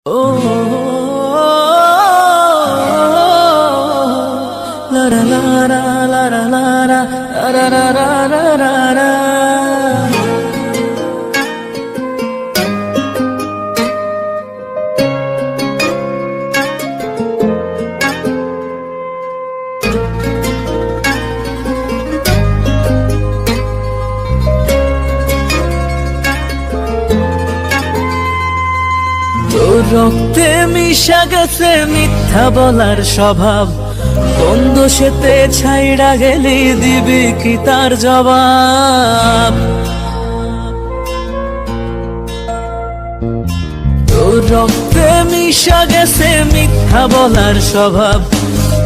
ও লা লা লা লা লা লা লা লা লা লা লা লা। তোর রক্তে মিশা গেছে মিথ্যা বলার স্বভাব, কোন দোষেতে ছাইড়া গেলি দিবি কি তার জবাব? তোর রক্তে মিশা গেছে মিথ্যা বলার স্বভাব,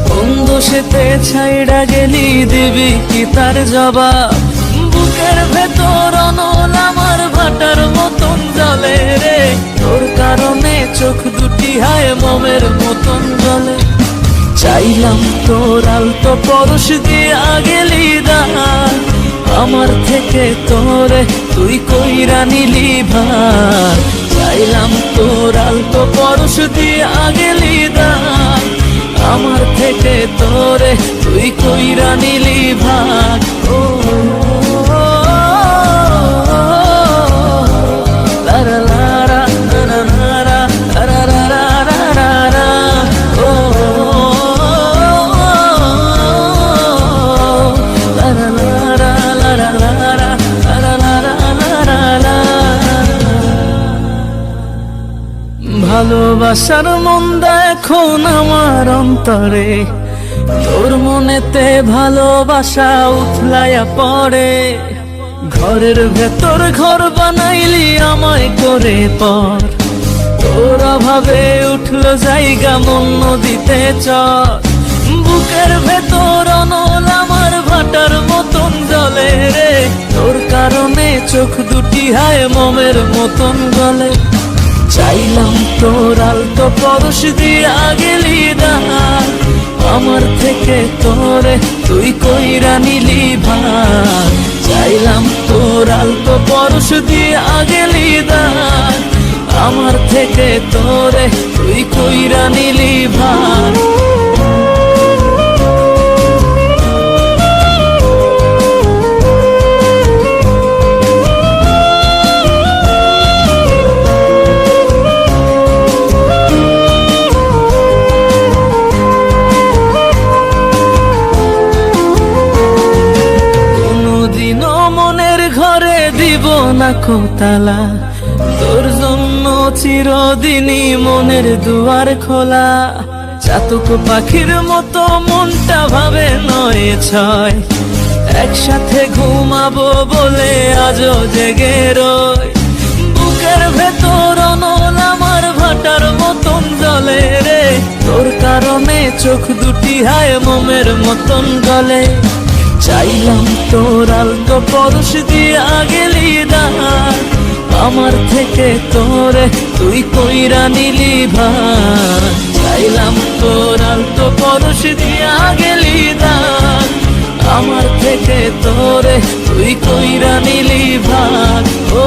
কোন দোষেতে ছাইড়া গেলি দিবি কি তার জবাব? বুকের ভেতর অনল আমার ভাটার মতন জ্বলে রে, তোর কারণে চোখ দুটি হায় মোমের মতন জ্বলে। চাইলাম তোর আলতো পরশ দিয়া গেলি দান, আমার থেকে তোরে তুই কইরা নিলি ভার। চাইলাম তোর আলতো পরশ দিয়া গেলি দান, আমার থেকে তোরে তুই কইরা নিলি ভার। ও ভালোবাসার মন্দা এখন আমার অন্তরে, তোর মনেতে ভালোবাসা উথলাইয়া পড়ে। ঘরের ভেতর ঘর বানাইলি আমায় করে পর, তোর অভাবে উঠলো জায়গা মন নদীতে চর। বুকের ভেতর অনল আমার ভাটার মতন জ্বলে রে, তোর কারণে চোখ দুটি হায় মোমের মতন গলে। চাইলাম তোর আলতো পরশ দিয়া গেলি দান, আমার থেকে তোরে তুই কইরা নিলি ভার। চাইলাম তোর আলতো পরশ দিয়া গেলি দান, আমার থেকে তোরে তুই কইরা নিলি ভার। দিব না কোতালা, তোর জন্য চিরদিনই মনের দুয়ার খোলা। চাতক পাখির মতো মনটা ভাবে নয় ছয়, একসাথে ঘুমাবো বলে আজও জেগে রই। বুকের ভেতর অনল আমার ভাটার মতন জ্বলে রে, তোর কারণে চোখ দুটি হায় মোমের মতন গলে। চাইলাম তোর আলতো পরশ দিয়া গেলি দান, আমার থেকে তোরে তুই কইরা নিলি ভার। চাইলাম তোর আলতো পরশ দিয়া গেলি দান, আমার থেকে তোরে তুই কইরা নিলি ভার। ও